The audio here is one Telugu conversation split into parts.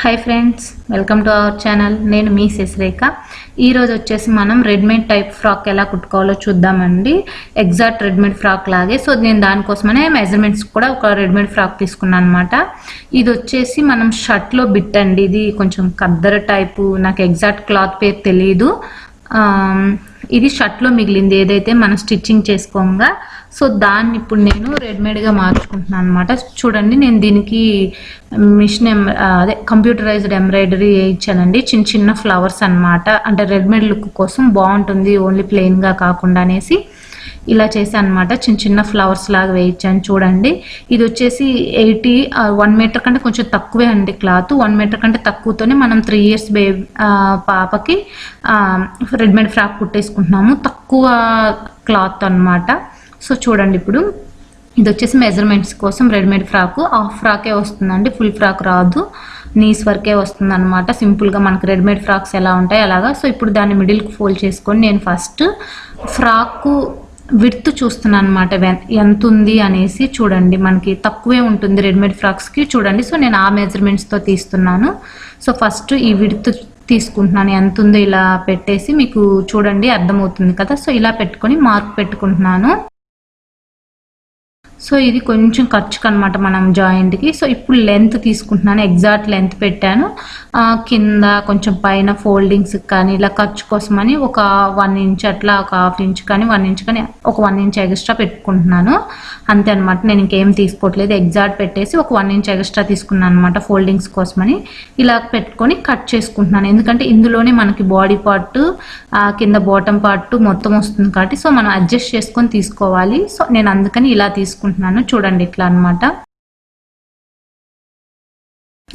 Hi friends, welcome to our channel. నేను మీ ససిరేఖ. ఈరోజు వచ్చేసి మనం రెడీమేడ్ టైప్ ఫ్రాక్ ఎలా కుట్టుకోవాలో చూద్దామండి. ఎగ్జాక్ట్ రెడీమేడ్ ఫ్రాక్ లాగే. సో నేను దానికోసమనే మెజర్మెంట్స్ కూడా ఒక రెడీమేడ్ ఫ్రాక్ తీసుకున్నాను అనమాట. ఇది వచ్చేసి మనం షర్ట్లో బిట్ అండి. ఇది కొంచెం కద్దర టైపు, నాకు ఎగ్జాక్ట్ క్లాత్ పేరు తెలియదు. ఇది షర్ట్లో మిగిలింది ఏదైతే మనం స్టిచ్చింగ్ చేసుకోగా. సో దాన్ని ఇప్పుడు నేను రెడీమేడ్గా మార్చుకుంటున్నాను అనమాట. చూడండి, నేను దీనికి మిషన్ అదే కంప్యూటరైజ్డ్ ఎంబ్రాయిడరీ ఇచ్చానండి. చిన్న చిన్న ఫ్లవర్స్ అనమాట. అంటే రెడీమేడ్ లుక్ కోసం బాగుంటుంది, ఓన్లీ ప్లెయిన్గా కాకుండా అనేసి ఇలా చేశాను అనమాట. చిన్న చిన్న ఫ్లవర్స్ లాగా వేయించాను. చూడండి, ఇది వచ్చేసి 1 మీటర్ కంటే కొంచెం తక్కువే అండి క్లాత్. 1 మీటర్ కంటే తక్కువతోనే మనం 3 ఇయర్స్ పాపకి రెడీమేడ్ ఫ్రాక్ కుట్టేసుకుంటున్నాము. తక్కువ క్లాత్ అనమాట. సో చూడండి, ఇప్పుడు ఇది వచ్చేసి మెజర్మెంట్స్ కోసం రెడీమేడ్ ఫ్రాక్. హాఫ్ ఫ్రాకే వస్తుందండి, ఫుల్ ఫ్రాక్ రాదు. నీస్ వరకే వస్తుంది అనమాట. సింపుల్గా మనకు రెడీమేడ్ ఫ్రాక్స్ ఎలా ఉంటాయి అలాగా. సో ఇప్పుడు దాన్ని మిడిల్కి ఫోల్డ్ చేసుకొని నేను ఫస్ట్ ఫ్రాక్ విడ్త్ చూస్తున్నాను అనమాట, ఎంత ఉంది అనేసి. చూడండి, మనకి తక్కువే ఉంటుంది రెడీమేడ్ ఫ్రాక్స్కి. చూడండి, సో నేను ఆ మెజర్మెంట్స్తో తీస్తున్నాను. సో ఫస్ట్ ఈ విడ్త్ తీసుకుంటున్నాను, ఎంత ఉందో ఇలా పెట్టేసి మీకు చూడండి అర్థమవుతుంది కదా. సో ఇలా పెట్టుకొని మార్క్ పెట్టుకుంటున్నాను. సో ఇది కొంచెం ఖర్చుకు అనమాట మనం జాయింట్కి. సో ఇప్పుడు లెంత్ తీసుకుంటున్నాను, ఎగ్జాక్ట్ లెంత్ పెట్టాను. కింద కొంచెం పైన ఫోల్డింగ్స్ కానీ ఇలా ఖర్చు కోసమని ఒక 1 ఇంచ్ అట్లా, ఒక 1/2 ఇంచ్ కానీ 1 ఇంచ్ కానీ ఒక 1 ఇంచ్ ఎక్స్ట్రా పెట్టుకుంటున్నాను. అంతే అనమాట. నేను ఇంకేం తీసుకోవట్లేదు, ఎగ్జాక్ట్ పెట్టేసి ఒక 1 ఇంచ్ ఎక్స్ట్రా తీసుకున్నాను అనమాట ఫోల్డింగ్స్ కోసమని. ఇలా పెట్టుకొని కట్ చేసుకుంటున్నాను. ఎందుకంటే ఇందులోనే మనకి బాడీ పార్ట్, కింద బాటమ్ పార్ట్ మొత్తం వస్తుంది కాబట్టి సో మనం అడ్జస్ట్ చేసుకొని తీసుకోవాలి. సో నేను అందుకని ఇలా తీసుకుంటున్నాను. చూడండి, ఇట్లా అనమాట.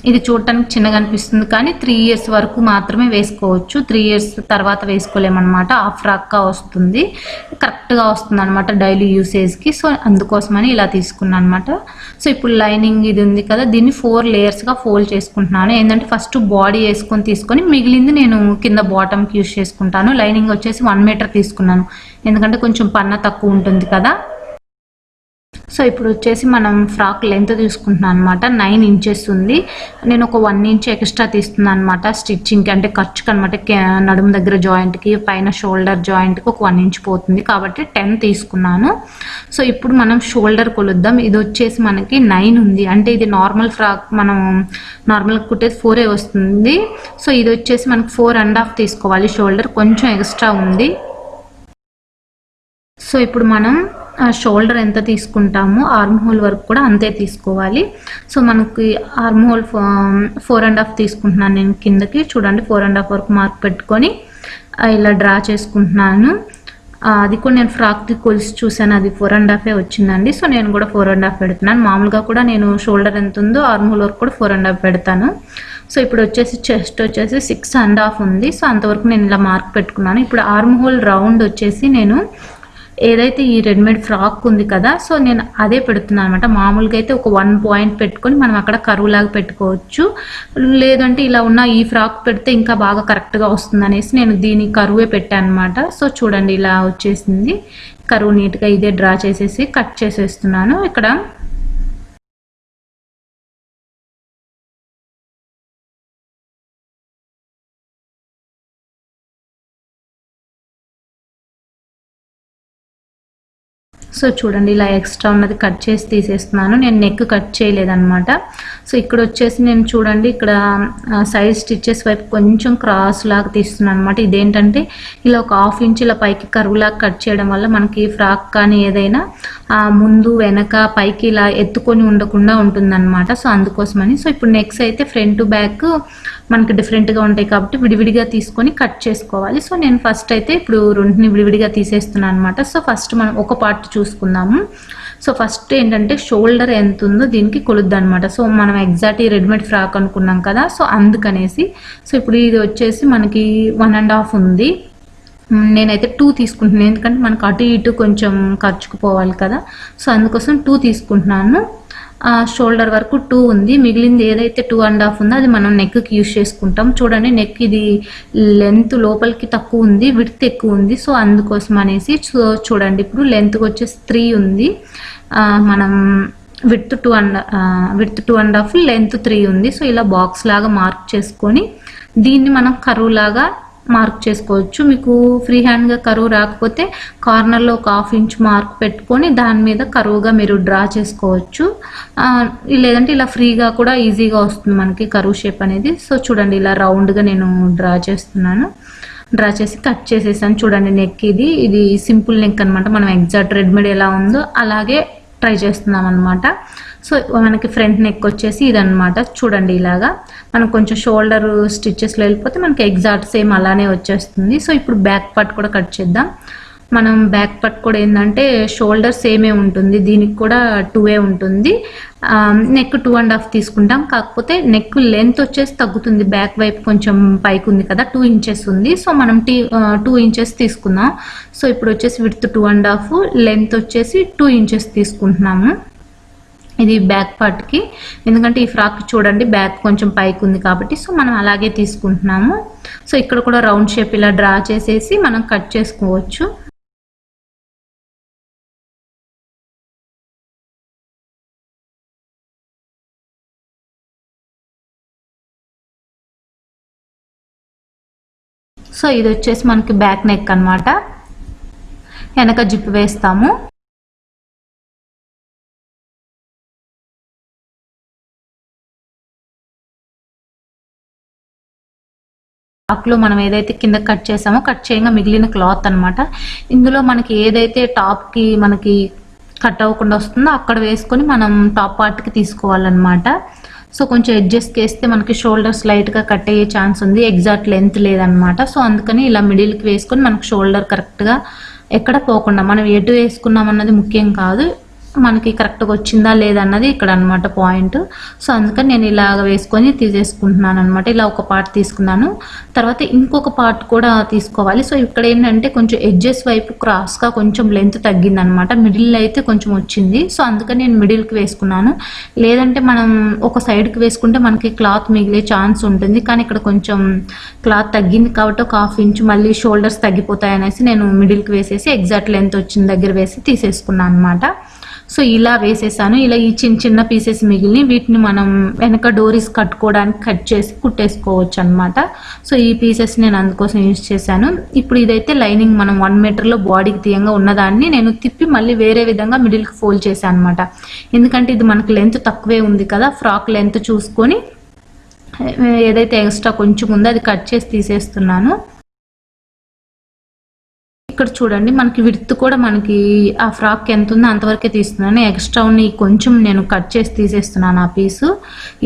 ఇది చూడటానికి చిన్నగా అనిపిస్తుంది కానీ 3 ఇయర్స్ వరకు మాత్రమే వేసుకోవచ్చు. 3 ఇయర్స్ తర్వాత వేసుకోలేమన్నమాట. హాఫ్ ఫ్రాక్గా వస్తుంది, కరెక్ట్గా వస్తుంది అనమాట డైలీ యూసేజ్కి. సో అందుకోసమని ఇలా తీసుకున్నాను అనమాట. సో ఇప్పుడు లైనింగ్ ఇది ఉంది కదా, దీన్ని 4 లేయర్స్గా ఫోల్డ్ చేసుకుంటున్నాను. ఏంటంటే ఫస్ట్ బాడీ వేసుకొని తీసుకొని మిగిలింది నేను కింద బాటమ్కి యూజ్ చేసుకుంటాను. లైనింగ్ వచ్చేసి 1 మీటర్ తీసుకున్నాను, ఎందుకంటే కొంచెం పన్న తక్కువ ఉంటుంది కదా. సో ఇప్పుడు వచ్చేసి మనం ఫ్రాక్ లెంత్ తీసుకుంటున్నాను అనమాట. 9 ఇంచెస్ ఉంది. నేను ఒక 1 ఇంచ్ ఎక్స్ట్రా తీస్తున్నాను అనమాట స్టిచ్చింగ్కి, అంటే ఖర్చుకి అనమాట. నడుము దగ్గర జాయింట్కి, పైన షోల్డర్ జాయింట్కి ఒక 1 ఇంచ్ పోతుంది కాబట్టి 10 తీసుకున్నాను. సో ఇప్పుడు మనం షోల్డర్ కొలుద్దాం. ఇది వచ్చేసి మనకి 9 ఉంది, అంటే ఇది నార్మల్ ఫ్రాక్ మనం నార్మల్గా కుట్టేసి 4 వస్తుంది. సో ఇది వచ్చేసి మనకి 4.5 తీసుకోవాలి. షోల్డర్ కొంచెం ఎక్స్ట్రా ఉంది. సో ఇప్పుడు మనం షోల్డర్ ఎంత తీసుకుంటామో ఆర్మ్ హోల్ వరకు కూడా అంతే తీసుకోవాలి. సో మనకి ఆర్మ్ హోల్ 4.5 తీసుకుంటున్నాను నేను కిందకి. చూడండి, 4.5 వరకు మార్క్ పెట్టుకొని ఇలా డ్రా చేసుకుంటున్నాను. అది కూడా నేను ఫ్రాక్కి కొలిసి చూసాను, అది 4.5 వచ్చిందండి. సో నేను కూడా 4.5 పెడుతున్నాను. మామూలుగా కూడా నేను షోల్డర్ ఎంత ఉందో ఆర్మ్ హోల్ వరకు కూడా 4.5 పెడతాను. సో ఇప్పుడు వచ్చేసి చెస్ట్ వచ్చేసి 6.5 ఉంది. సో అంతవరకు నేను ఇలా మార్క్ పెట్టుకున్నాను. ఇప్పుడు ఆర్మ్ హోల్ రౌండ్ వచ్చేసి నేను ఏదైతే ఈ రెడీమేడ్ ఫ్రాక్ ఉంది కదా, సో నేను అదే పెడుతున్నాను అనమాట. మామూలుగా అయితే ఒక 1 పాయింట్ పెట్టుకొని మనం అక్కడ కరువు లాగా పెట్టుకోవచ్చు, లేదంటే ఇలా ఉన్న ఈ ఫ్రాక్ పెడితే ఇంకా బాగా కరెక్ట్గా వస్తుంది అనేసి నేను దీని కరువే పెట్టాను అనమాట. సో చూడండి, ఇలా వచ్చేసింది కరువు. నీట్గా ఇదే డ్రా చేసేసి కట్ చేసేస్తున్నాను ఇక్కడ. సో చూడండి, ఇలా ఎక్స్ట్రా ఉన్నది కట్ చేసి తీసేస్తున్నాను. నేను నెక్ కట్ చేయలేదన్నమాట. సో ఇక్కడ వచ్చేసి నేను చూడండి, ఇక్కడ సైడ్ స్టిచ్చెస్ వైపు కొంచెం క్రాస్ లాగా తీస్తున్నాను అనమాట. ఇదేంటంటే ఇలా ఒక 1/2 ఇంచ్ ఇలా పైకి కరువులాగా కట్ చేయడం వల్ల మనకి ఫ్రాక్ కానీ ఏదైనా ముందు వెనక పైకి ఇలా ఎత్తుకొని ఉండకుండా ఉంటుందన్నమాట. సో అందుకోసమని. సో ఇప్పుడు నెక్స్ట్ అయితే ఫ్రంట్ బ్యాక్ మనకి డిఫరెంట్గా ఉంటాయి కాబట్టి విడివిడిగా తీసుకొని కట్ చేసుకోవాలి. సో నేను ఫస్ట్ అయితే ఇప్పుడు రెండుని విడివిడిగా తీసేస్తున్నాను అనమాట. సో ఫస్ట్ మనం ఒక పార్ట్ చూసుకుందాము. సో ఫస్ట్ ఏంటంటే షోల్డర్ ఎంత ఉందో దీనికి కొలుద్దాం అనమాట. సో మనం ఎగ్జాక్ట్ ఈ రెడీమేడ్ ఫ్రాక్ అనుకున్నాం కదా, సో అందుకనేసి. సో ఇప్పుడు ఇది వచ్చేసి మనకి 1.5 ఉంది. నేనైతే 2 తీసుకుంటున్నాను, ఎందుకంటే మనకు అటు ఇటు కొంచెం ఖర్చుకుపోవాలి కదా. సో అందుకోసం 2 తీసుకుంటున్నాను. షోల్డర్ వరకు 2 ఉంది. మిగిలింది ఏదైతే 2.5 ఉందో అది మనం నెక్కి యూజ్ చేసుకుంటాం. చూడండి, నెక్ ఇది లెంత్ లోపలికి తక్కువ ఉంది, విడ్త్ ఎక్కువ ఉంది. సో అందుకోసం అనేసి. సో చూడండి, ఇప్పుడు లెంత్కి వచ్చేసి 3 ఉంది. మనం విడ్త్ 2.5, లెంత్ 3 ఉంది. సో ఇలా బాక్స్ లాగా మార్క్ చేసుకొని దీన్ని మనం కరువు లాగా మార్క్ చేసుకోవచ్చు. మీకు ఫ్రీ హ్యాండ్గా కరువు రాకపోతే కార్నర్లో ఒక 1/2 ఇంచ్ మార్క్ పెట్టుకొని దాని మీద కరువుగా మీరు డ్రా చేసుకోవచ్చు. లేదంటే ఇలా ఫ్రీగా కూడా ఈజీగా వస్తుంది మనకి కరువు షేప్ అనేది. సో చూడండి ఇలా రౌండ్గా నేను డ్రా చేస్తున్నాను. డ్రా చేసి కట్ చేసేసాను. చూడండి నెక్ ఇది సింపుల్ నెక్ అనమాట. మనం ఎగ్జాక్ట్ రెడీమేడ్ ఎలా ఉందో అలాగే ట్రై చేస్తున్నాం అనమాట. సో మనకి ఫ్రంట్ నెక్ వచ్చేసి ఇదనమాట. చూడండి ఇలాగా మనం కొంచెం షోల్డర్ స్టిచ్చెస్లో వెళ్ళిపోతే మనకి ఎగ్జాక్ట్ సేమ్ అలానే వచ్చేస్తుంది. సో ఇప్పుడు బ్యాక్ పార్ట్ కూడా కట్ చేద్దాం. మనం బ్యాక్ పార్ట్ కూడా ఏంటంటే షోల్డర్ సేమే ఉంటుంది, దీనికి కూడా 2 ఉంటుంది. నెక్ 2.5 తీసుకుంటాం. కాకపోతే నెక్ లెంత్ వచ్చేసి తగ్గుతుంది, బ్యాక్ వైపు కొంచెం పైకి ఉంది కదా, 2 ఇంచెస్ ఉంది. సో మనం 2 ఇంచెస్ తీసుకుందాం. సో ఇప్పుడు వచ్చేసి విడ్త్ 2.5, లెంత్ వచ్చేసి 2 ఇంచెస్ తీసుకుంటున్నాము. ఇది బ్యాక్ పార్ట్కి, ఎందుకంటే ఈ ఫ్రాక్ చూడండి బ్యాక్ కొంచెం పైకి ఉంది కాబట్టి సో మనం అలాగే తీసుకుంటున్నాము. సో ఇక్కడ కూడా రౌండ్ షేప్ ఇలా డ్రా చేసేసి మనం కట్ చేసుకోవచ్చు. సో ఇది వచ్చేసి మనకి బ్యాక్ నెక్ అనమాట. వెనక జిప్ వేస్తాము. ఫ్రాక్లో మనం ఏదైతే కింద కట్ చేసామో కట్ చేయగా మిగిలిన క్లాత్ అనమాట. ఇందులో మనకి ఏదైతే టాప్కి మనకి కట్ అవ్వకుండా వస్తుందో అక్కడ వేసుకొని మనం టాప్ పార్ట్కి తీసుకోవాలన్నమాట. సో కొంచెం ఎడ్జెస్ట్కి వేస్తే మనకి షోల్డర్స్ లైట్గా కట్ అయ్యే ఛాన్స్ ఉంది, ఎగ్జాక్ట్ లెంత్ లేదనమాట. సో అందుకని ఇలా మిడిల్కి వేసుకొని మనకు షోల్డర్ కరెక్ట్గా ఎక్కడ పోకుండా, మనం ఎటు వేసుకున్నాం అన్నది ముఖ్యం కాదు, మనకి కరెక్ట్గా వచ్చిందా లేదన్నది ఇక్కడ అనమాట పాయింట్. సో అందుకని నేను ఇలాగ వేసుకొని తీసేసుకుంటున్నాను అనమాట. ఇలా ఒక పార్ట్ తీసుకున్నాను. తర్వాత ఇంకొక పార్ట్ కూడా తీసుకోవాలి. సో ఇక్కడ ఏంటంటే కొంచెం ఎడ్జెస్ వైపు క్రాస్గా కొంచెం లెంత్ తగ్గింది అనమాట. మిడిల్ అయితే కొంచెం వచ్చింది. సో అందుకని నేను మిడిల్కి వేసుకున్నాను. లేదంటే మనం ఒక సైడ్కి వేసుకుంటే మనకి క్లాత్ మిగిలే ఛాన్స్ ఉంటుంది. కానీ ఇక్కడ కొంచెం క్లాత్ తగ్గింది కాబట్టి ఒక 1/2 ఇంచ్ మళ్ళీ షోల్డర్స్ తగ్గిపోతాయి అనేసి నేను మిడిల్కి వేసేసి ఎగ్జాక్ట్ లెంత్ వచ్చిన దగ్గర వేసి తీసేసుకున్నాను అనమాట. సో ఇలా వేసేసాను. ఇలా ఈ చిన్న పీసెస్ మిగిలిన వీటిని మనం వెనక డోరీస్ కట్టుకోవడానికి కట్ చేసి కుట్టేసుకోవచ్చు అనమాట. సో ఈ పీసెస్ నేను అందుకోసం యూజ్ చేశాను. ఇప్పుడు ఇదైతే లైనింగ్ మనం 1 మీటర్లో బాడీకి తీయంగా ఉన్నదాన్ని నేను తిప్పి మళ్ళీ వేరే విధంగా మిడిల్కి ఫోల్డ్ చేశాను అనమాట. ఎందుకంటే ఇది మనకు లెంత్ తక్కువే ఉంది కదా, ఫ్రాక్ లెంత్ చూసుకొని ఏదైతే ఎక్స్ట్రా కొంచెం ఉందో అది కట్ చేసి తీసేస్తున్నాను. ఇక్కడ చూడండి మనకి విడ్త్ కూడా మనకి ఆ ఫ్రాక్ ఎంత ఉందో అంతవరకే తీస్తున్నాను. ఎక్స్ట్రా ఉన్న కొంచెం నేను కట్ చేసి తీసేస్తున్నాను ఆ పీసు.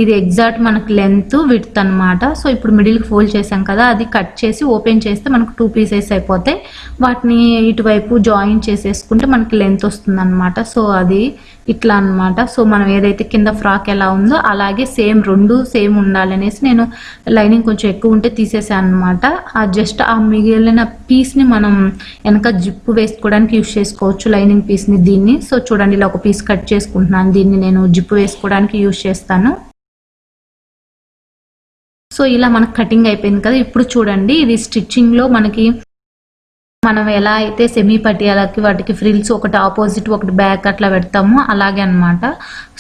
ఇది ఎగ్జాక్ట్ మనకి లెంత్ విడ్త్ అనమాట. సో ఇప్పుడు మిడిల్కి ఫోల్డ్ చేసాం కదా, అది కట్ చేసి ఓపెన్ చేస్తే మనకు 2 పీసెస్ అయిపోతాయి. వాటిని ఇటువైపు జాయిన్ చేసేసుకుంటే మనకి లెంత్ వస్తుంది అనమాట. సో అది ఇట్లా అనమాట. సో మనం ఏదైతే కింద ఫ్రాక్ ఎలా ఉందో అలాగే రెండు సేమ్ ఉండాలనేసి నేను లైనింగ్ కొంచెం ఎక్కువ ఉంటే తీసేసాను అనమాట. జస్ట్ ఆ మిగిలిన పీస్ని మనం వెనక జిప్పు వేసుకోవడానికి యూజ్ చేసుకోవచ్చు లైనింగ్ పీస్ని దీన్ని. సో చూడండి ఇలా ఒక పీస్ కట్ చేసుకుంటున్నాను, దీన్ని నేను జిప్పు వేసుకోవడానికి యూజ్ చేస్తాను. సో ఇలా మనకు కటింగ్ అయిపోయింది కదా. ఇప్పుడు చూడండి ఇది స్టిచ్చింగ్లో మనకి మనం ఎలా అయితే సెమీ పటియాలకి వాటికి ఫ్రిల్స్ ఒకటి ఆపోజిట్ ఒకటి బ్యాక్ అట్లా పెడతామో అలాగే అనమాట.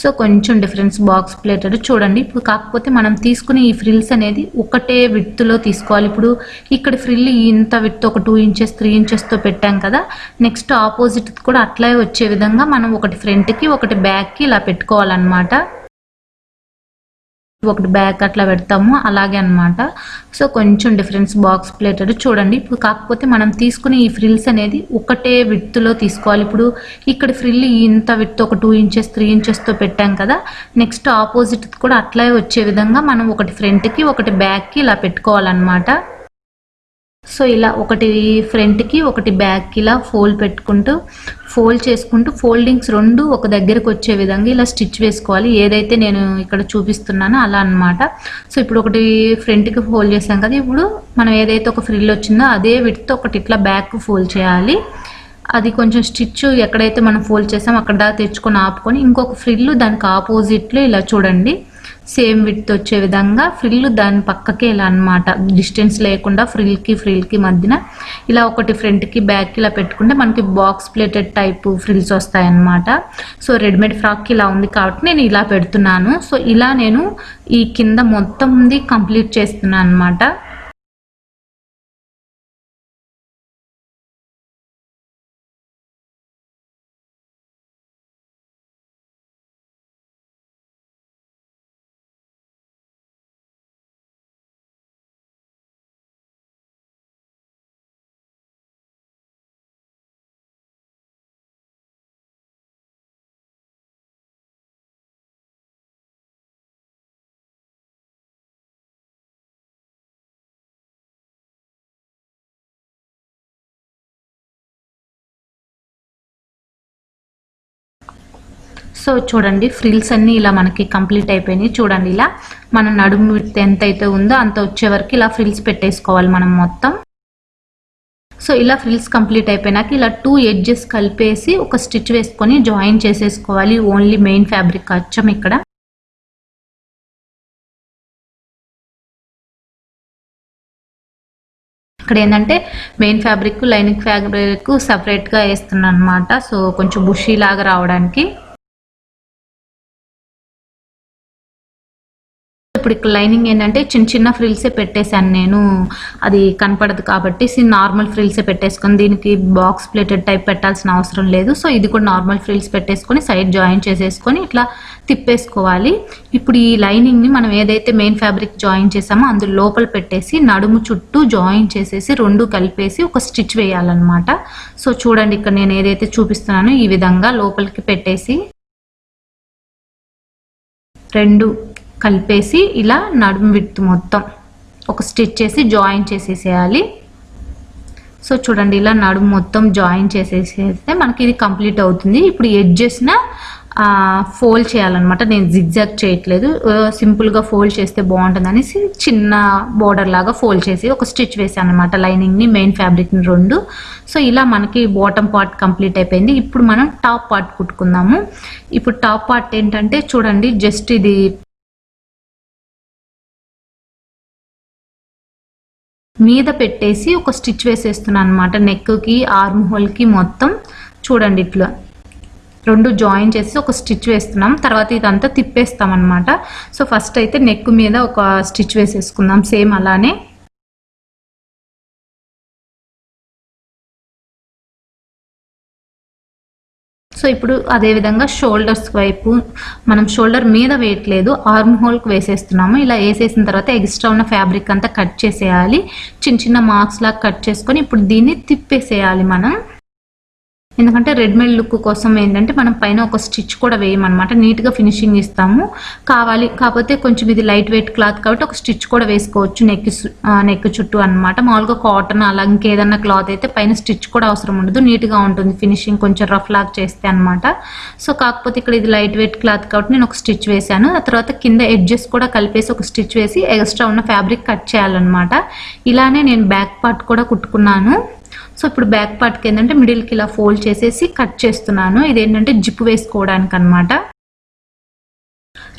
సో కొంచెం డిఫరెన్స్ బాక్స్ ప్లేటెడ్ చూడండి. ఇప్పుడు కాకపోతే మనం తీసుకునే ఈ ఫ్రిల్స్ అనేది ఒకటే విడ్త్లో తీసుకోవాలి. ఇప్పుడు ఇక్కడ ఫ్రిల్ ఇంత విడ్త్ ఒక 2 ఇంచెస్ 3 ఇంచెస్తో పెట్టాం కదా, నెక్స్ట్ ఆపోజిట్ కూడా అట్లా వచ్చే విధంగా మనం ఒకటి ఫ్రంట్కి ఒకటి బ్యాక్కి ఇలా పెట్టుకోవాలన్నమాట. ఒకటి బ్యాక్ అట్లా పెడతాము అలాగే అనమాట. సో కొంచెం డిఫరెన్స్ బాక్స్ ప్లేటెడ్ చూడండి. ఇప్పుడు కాకపోతే మనం తీసుకునే ఈ ఫ్రిల్స్ అనేది ఒకటే విడ్త్లో తీసుకోవాలి. ఇప్పుడు ఇక్కడ ఫ్రిల్ ఇంత విడ్త్ ఒక 2 ఇంచెస్ 3 ఇంచెస్తో పెట్టాం కదా, నెక్స్ట్ ఆపోజిట్ కూడా అట్లా వచ్చే విధంగా మనం ఒకటి ఫ్రంట్కి ఒకటి బ్యాక్కి ఇలా పెట్టుకోవాలన్నమాట. సో ఇలా ఒకటి ఫ్రంట్కి ఒకటి బ్యాక్కి ఇలా ఫోల్డ్ చేసుకుంటూ ఫోల్డింగ్స్ 2 ఒక దగ్గరకు వచ్చే విధంగా ఇలా స్టిచ్ వేసుకోవాలి. ఏదైతే నేను ఇక్కడ చూపిస్తున్నానో అలా అనమాట. సో ఇప్పుడు ఒకటి ఫ్రంట్కి ఫోల్డ్ చేసాం కదా, ఇప్పుడు మనం ఏదైతే ఒక ఫ్రిల్ వచ్చిందో అదే విడ్త్ ఒకటి ఇట్లా బ్యాక్ ఫోల్డ్ చేయాలి. అది కొంచెం స్టిచ్ ఎక్కడైతే మనం ఫోల్డ్ చేసామో అక్కడ దాకా తెచ్చుకొని ఆపుకొని ఇంకొక ఫ్రిల్ దానికి ఆపోజిట్లో ఇలా చూడండి సేమ్ విడ్త్ వచ్చే విధంగా ఫ్రిల్ దాని పక్కకే ఇలా అనమాట, డిస్టెన్స్ లేకుండా ఫ్రిల్కి మధ్యన ఇలా ఒకటి ఫ్రంట్కి బ్యాక్కి ఇలా పెట్టుకుంటే మనకి బాక్స్ ప్లేటెడ్ టైప్ ఫ్రిల్స్ వస్తాయన్నమాట. సో రెడీమేడ్ ఫ్రాక్కి ఇలా ఉంది కాబట్టి నేను ఇలా పెడుతున్నాను. సో ఇలా నేను ఈ కింద మొత్తంది కంప్లీట్ చేస్తున్నాను అనమాట. సో చూడండి ఫ్రిల్స్ అన్నీ ఇలా మనకి కంప్లీట్ అయిపోయినాయి. చూడండి ఇలా మన నడుము విడ్త్ ఎంత అయితే ఉందో అంత వచ్చే వరకు ఇలా ఫ్రిల్స్ పెట్టేసుకోవాలి మనం మొత్తం. సో ఇలా ఫ్రిల్స్ కంప్లీట్ అయిపోయినాక ఇలా 2 ఎడ్జెస్ కలిపేసి ఒక స్టిచ్ వేసుకొని జాయిన్ చేసేసుకోవాలి. ఓన్లీ మెయిన్ ఫ్యాబ్రిక్ అచ్చం ఇక్కడ ఏంటంటే మెయిన్ ఫ్యాబ్రిక్ లైనింగ్ ఫ్యాబ్రిక్ సపరేట్గా వేస్తున్నాను అనమాట. సో కొంచెం బుషీ లాగా రావడానికి. ఇప్పుడు ఇక్కడ లైనింగ్ ఏంటంటే చిన్న చిన్న ఫ్రిల్సే పెట్టేశాను నేను, అది కనపడదు కాబట్టి నార్మల్ ఫ్రిల్సే పెట్టేసుకొని దీనికి బాక్స్ ప్లేటెడ్ టైప్ పెట్టాల్సిన అవసరం లేదు. సో ఇది కూడా నార్మల్ ఫ్రిల్స్ పెట్టేసుకొని సైడ్ జాయిన్ చేసేసుకొని ఇట్లా తిప్పేసుకోవాలి. ఇప్పుడు ఈ లైనింగ్ని మనం ఏదైతే మెయిన్ ఫ్యాబ్రిక్ జాయిన్ చేసామో అందులో లోపల పెట్టేసి నడుము చుట్టూ జాయిన్ చేసేసి రెండు కలిపేసి ఒక స్టిచ్ వేయాలన్నమాట. సో చూడండి ఇక్కడ నేను ఏదైతే చూపిస్తున్నానో ఈ విధంగా లోపలికి పెట్టేసి రెండు కలిపేసి ఇలా నడుము విడ్త్ మొత్తం ఒక స్టిచ్ చేసి జాయిన్ చేసేసేయాలి. సో చూడండి ఇలా నడుము మొత్తం జాయిన్ చేసేసేస్తే మనకి ఇది కంప్లీట్ అవుతుంది. ఇప్పుడు ఎడ్జెస్న ఫోల్డ్ చేయాలన్నమాట. నేను జిగ్జాగ్ చేయట్లేదు, సింపుల్గా ఫోల్డ్ చేస్తే బాగుంటుంది అనేసి చిన్న బోర్డర్ లాగా ఫోల్డ్ చేసి ఒక స్టిచ్ వేసాను అనమాట, లైనింగ్ని మెయిన్ ఫ్యాబ్రిక్ని రెండు. సో ఇలా మనకి బాటమ్ పార్ట్ కంప్లీట్ అయిపోయింది. ఇప్పుడు మనం టాప్ పార్ట్ కుట్టుకుందాము. ఇప్పుడు టాప్ పార్ట్ ఏంటంటే చూడండి జస్ట్ ఇది మీద పెట్టేసి ఒక స్టిచ్ వేసేస్తున్నాను అనమాట. నెక్కి ఆర్మ్ హోల్కి మొత్తం చూడండి ఇట్లా రెండు జాయిన్ చేసి ఒక స్టిచ్ వేస్తున్నాం. తర్వాత ఇదంతా తిప్పేస్తాం అనమాట. సో ఫస్ట్ అయితే నెక్ మీద ఒక స్టిచ్ వేసేసుకుందాం సేమ్ అలానే. సో ఇప్పుడు అదేవిధంగా షోల్డర్స్ వైపు మనం షోల్డర్ మీద వేయట్లేదు, ఆర్మ్ హోల్కి వేసేస్తున్నాము. ఇలా వేసేసిన తర్వాత ఎక్స్ట్రా ఉన్న ఫ్యాబ్రిక్ అంతా కట్ చేసేయాలి. చిన్న చిన్న మార్క్స్ లాగా కట్ చేసుకొని ఇప్పుడు దీన్ని తిప్పేసేయాలి మనం. ఎందుకంటే రెడీమేడ్ లుక్ కోసం ఏంటంటే మనం పైన ఒక స్టిచ్ కూడా వేయమన్నమాట, నీట్గా ఫినిషింగ్ ఇస్తాము. కాకపోతే కొంచెం ఇది లైట్ వెయిట్ క్లాత్ కాబట్టి ఒక స్టిచ్ కూడా వేసుకోవచ్చు నెక్ చుట్టూ అనమాట. మామూలుగా కాటన్ అలా ఇంకేదన్నా క్లాత్ అయితే పైన స్టిచ్ కూడా అవసరం ఉండదు, నీట్గా ఉంటుంది ఫినిషింగ్ కొంచెం రఫ్ లాగా చేస్తే అనమాట. సో కాకపోతే ఇక్కడ ఇది లైట్ వెయిట్ క్లాత్ కాబట్టి నేను ఒక స్టిచ్ వేసాను. ఆ తర్వాత కింద ఎడ్జెస్ కూడా కలిపేసి ఒక స్టిచ్ వేసి ఎక్స్ట్రా ఉన్న ఫ్యాబ్రిక్ కట్ చేయాలన్నమాట. ఇలానే నేను బ్యాక్ పార్ట్ కూడా కుట్టుకున్నాను. సో ఇప్పుడు బ్యాక్ పార్ట్కి ఏంటంటే మిడిల్కి ఇలా ఫోల్డ్ చేసేసి కట్ చేస్తున్నాను. ఇదేంటంటే జిప్ వేసుకోవడానికి అనమాట.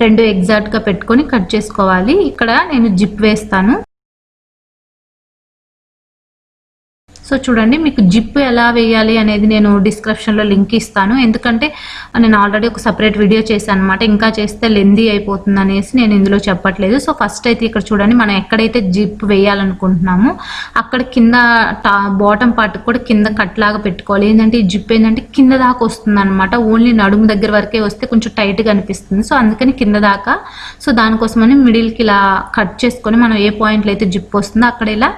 రెండు ఎగ్జాక్ట్గా పెట్టుకొని కట్ చేసుకోవాలి. ఇక్కడ నేను జిప్ వేస్తాను. సో చూడండి మీకు జిప్ ఎలా వేయాలి అనేది నేను డిస్క్రిప్షన్లో లింక్ ఇస్తాను. ఎందుకంటే నేను ఆల్రెడీ ఒక సపరేట్ వీడియో చేశాను అనమాట, ఇంకా చేస్తే లెందీ అయిపోతుంది అనేసి నేను ఇందులో చెప్పట్లేదు. సో ఫస్ట్ అయితే ఇక్కడ చూడండి మనం ఎక్కడైతే జిప్ వేయాలనుకుంటున్నామో అక్కడ కింద బాటమ్ పార్ట్ కూడా కింద కట్ లాగా పెట్టుకోవాలి. ఏంటంటే ఈ జిప్ ఏంటంటే కింద దాకా వస్తుంది అనమాట, ఓన్లీ నడుము దగ్గర వరకే వస్తే కొంచెం టైట్గా అనిపిస్తుంది. సో అందుకని కింద దాకా. సో దానికోసమని మిడిల్కి ఇలా కట్ చేసుకొని మనం ఏ పాయింట్లో అయితే జిప్ వస్తుందో అక్కడ ఇలా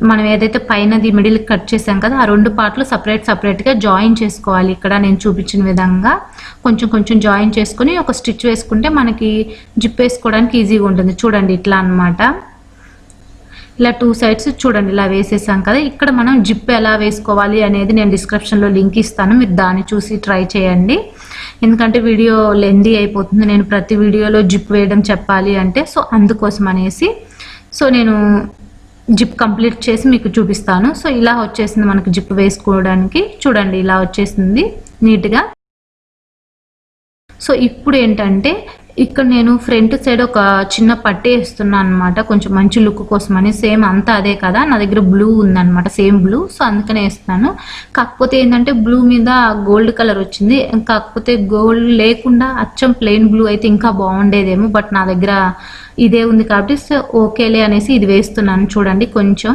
మనం ఏదైతే పైనది మిడిల్ కట్ చేసాం కదా ఆ రెండు పార్ట్లు సపరేట్గా జాయిన్ చేసుకోవాలి. ఇక్కడ నేను చూపించిన విధంగా కొంచెం కొంచెం జాయిన్ చేసుకొని ఒక స్టిచ్ వేసుకుంటే మనకి జిప్ వేసుకోవడానికి ఈజీగా ఉంటుంది. చూడండి ఇట్లా అనమాట. ఇలా 2 సైడ్స్ చూడండి ఇలా వేసేసాం కదా. ఇక్కడ మనం జిప్ ఎలా వేసుకోవాలి అనేది నేను డిస్క్రిప్షన్లో లింక్ ఇస్తాను, మీరు దాన్ని చూసి ట్రై చేయండి. ఎందుకంటే వీడియో లెందీ అయిపోతుంది, నేను ప్రతి వీడియోలో జిప్ వేయడం చెప్పాలి అంటే. సో అందుకోసం అనేసి సో నేను జిప్ కంప్లీట్ చేసి మీకు చూపిస్తాను. సో ఇలా వచ్చేసింది మనకి జిప్ వేసుకోవడానికి. చూడండి ఇలా వచ్చేసింది నీట్గా. సో ఇప్పుడు ఏంటంటే ఇక్కడ నేను ఫ్రంట్ సైడ్ ఒక చిన్న పట్టీ వేస్తున్నాను అనమాట, కొంచెం మంచి లుక్ కోసమని. సేమ్ అంతా అదే కదా, నా దగ్గర బ్లూ ఉందన్నమాట, సేమ్ బ్లూ. సో అందుకనే వేస్తున్నాను. కాకపోతే ఏంటంటే బ్లూ మీద గోల్డ్ కలర్ వచ్చింది, కాకపోతే గోల్డ్ లేకుండా అచ్చం ప్లెయిన్ బ్లూ అయితే ఇంకా బాగుండేదేమో. బట్ నా దగ్గర ఇదే ఉంది కాబట్టి సో ఓకేలే అనేసి ఇది వేస్తున్నాను. చూడండి కొంచెం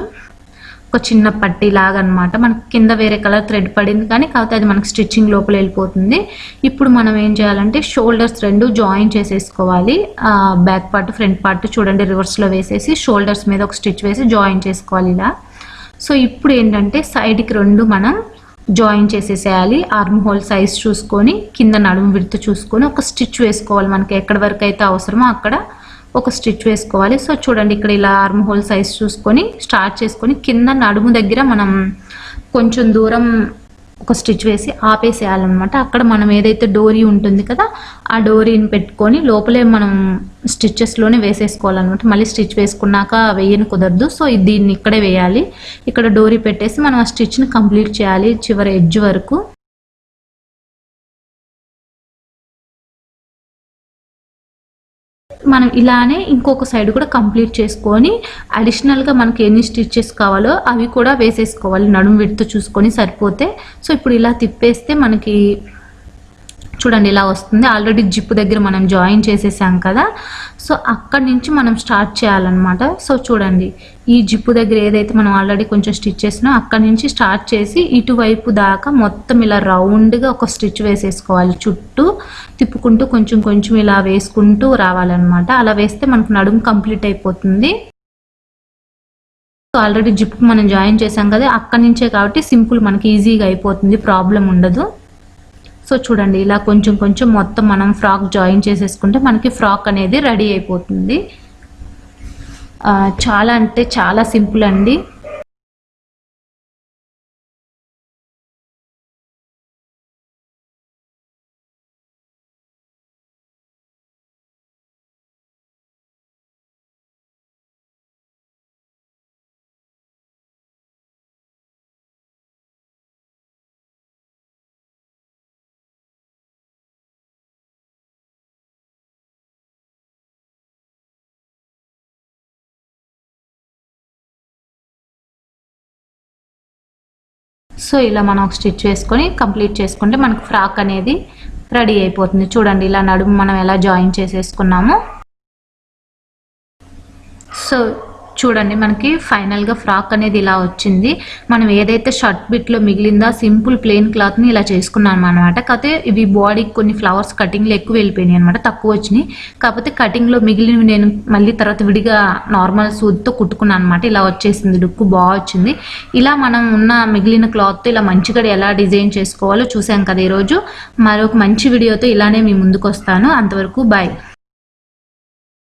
ఒక చిన్న పట్టీ లాగా అనమాట. మనకి కింద వేరే కలర్ థ్రెడ్ పడింది కానీ కాకపోతే అది మనకి స్టిచ్చింగ్ లోపల వెళ్ళిపోతుంది. ఇప్పుడు మనం ఏం చేయాలంటే షోల్డర్స్ రెండు జాయిన్ చేసేసుకోవాలి. బ్యాక్ పార్ట్ ఫ్రంట్ పార్ట్ చూడండి రివర్స్లో వేసేసి షోల్డర్స్ మీద ఒక స్టిచ్ వేసి జాయిన్ చేసుకోవాలి ఇలా. సో ఇప్పుడు ఏంటంటే సైడ్కి రెండు మనం జాయిన్ చేసేసేయాలి. ఆర్మ్ హోల్ సైజ్ చూసుకొని కింద నడుము విడత చూసుకొని ఒక స్టిచ్ వేసుకోవాలి. మనకి ఎక్కడి వరకు అయితే అవసరమో అక్కడ ఒక స్టిచ్ వేసుకోవాలి. సో చూడండి ఇక్కడ ఇలా ఆర్మ్ హోల్ సైజ్ చూసుకొని స్టార్ట్ చేసుకొని కింద నడుము దగ్గర మనం కొంచెం దూరం ఒక స్టిచ్ వేసి ఆపేసేయాలన్నమాట. అక్కడ మనం ఏదైతే డోరీ ఉంటుంది కదా ఆ డోరీని పెట్టుకొని లోపలే మనం స్టిచ్చెస్లోనే వేసేసుకోవాలన్నమాట. మళ్ళీ స్టిచ్ వేసుకున్నాక వేయని కుదరదు. సో దీన్ని ఇక్కడే వేయాలి. ఇక్కడ డోరీ పెట్టేసి మనం ఆ స్టిచ్ని కంప్లీట్ చేయాలి చివరి ఎడ్జ్ వరకు. మనం ఇలానే ఇంకొక సైడ్ కూడా కంప్లీట్ చేసుకొని అడిషనల్గా మనకి ఎన్ని స్టిచ్చెస్ కావాలో అవి కూడా వేసేసుకోవాలి. నడుము విడత చూసుకొని సరిపోతే. సో ఇప్పుడు ఇలా తిప్పేస్తే మనకి చూడండి ఇలా వస్తుంది. ఆల్రెడీ జిప్ దగ్గర మనం జాయిన్ చేసేసాం కదా, సో అక్కడి నుంచి మనం స్టార్ట్ చేయాలన్నమాట. సో చూడండి ఈ జిప్పు దగ్గర ఏదైతే మనం ఆల్రెడీ కొంచెం స్టిచ్ చేసినా అక్కడి నుంచి స్టార్ట్ చేసి ఇటువైపు దాకా మొత్తం ఇలా రౌండ్గా ఒక స్టిచ్ వేసేసుకోవాలి. చుట్టూ తిప్పుకుంటూ కొంచెం కొంచెం ఇలా వేసుకుంటూ రావాలన్నమాట. అలా వేస్తే మనకు నడుము కంప్లీట్ అయిపోతుంది. ఆల్రెడీ జిప్ మనం జాయిన్ చేసాం కదా అక్కడి నుంచే కాబట్టి సింపుల్ మనకి ఈజీగా అయిపోతుంది, ప్రాబ్లం ఉండదు. సో చూడండి ఇలా కొంచెం కొంచెం మొత్తం మనం ఫ్రాక్ జాయిన్ చేసేసుకుంటే మనకి ఫ్రాక్ అనేది రెడీ అయిపోతుంది. చాలా అంటే చాలా సింపుల్ అండి. సో ఇలా మనం ఒక స్టిచ్ వేసుకొని కంప్లీట్ చేసుకుంటే మనకు ఫ్రాక్ అనేది రెడీ అయిపోతుంది. చూడండి ఇలా నడుము మనం ఎలా జాయిన్ చేసేసుకున్నాము. సో చూడండి మనకి ఫైనల్గా ఫ్రాక్ అనేది ఇలా వచ్చింది. మనం ఏదైతే షర్ట్ బిట్లో మిగిలిందా సింపుల్ ప్లెయిన్ క్లాత్ని ఇలా చేసుకున్నాం అనమాట. కాకపోతే ఇవి బాడీకి కొన్ని ఫ్లవర్స్ కటింగ్లో ఎక్కువ వెళ్ళిపోయినాయి అనమాట, తక్కువ వచ్చినాయి. కాకపోతే కటింగ్లో మిగిలినవి నేను మళ్ళీ తర్వాత విడిగా నార్మల్ సూద్తో కుట్టుకున్నాను అనమాట. ఇలా వచ్చేసింది, లుక్ బాగా వచ్చింది. ఇలా మనం ఉన్న మిగిలిన క్లాత్తో ఇలా మంచిగా ఎలా డిజైన్ చేసుకోవాలో చూసాం కదా ఈరోజు. మరొక మంచి వీడియోతో ఇలానే మీ ముందుకు వస్తాను. అంతవరకు బాయ్.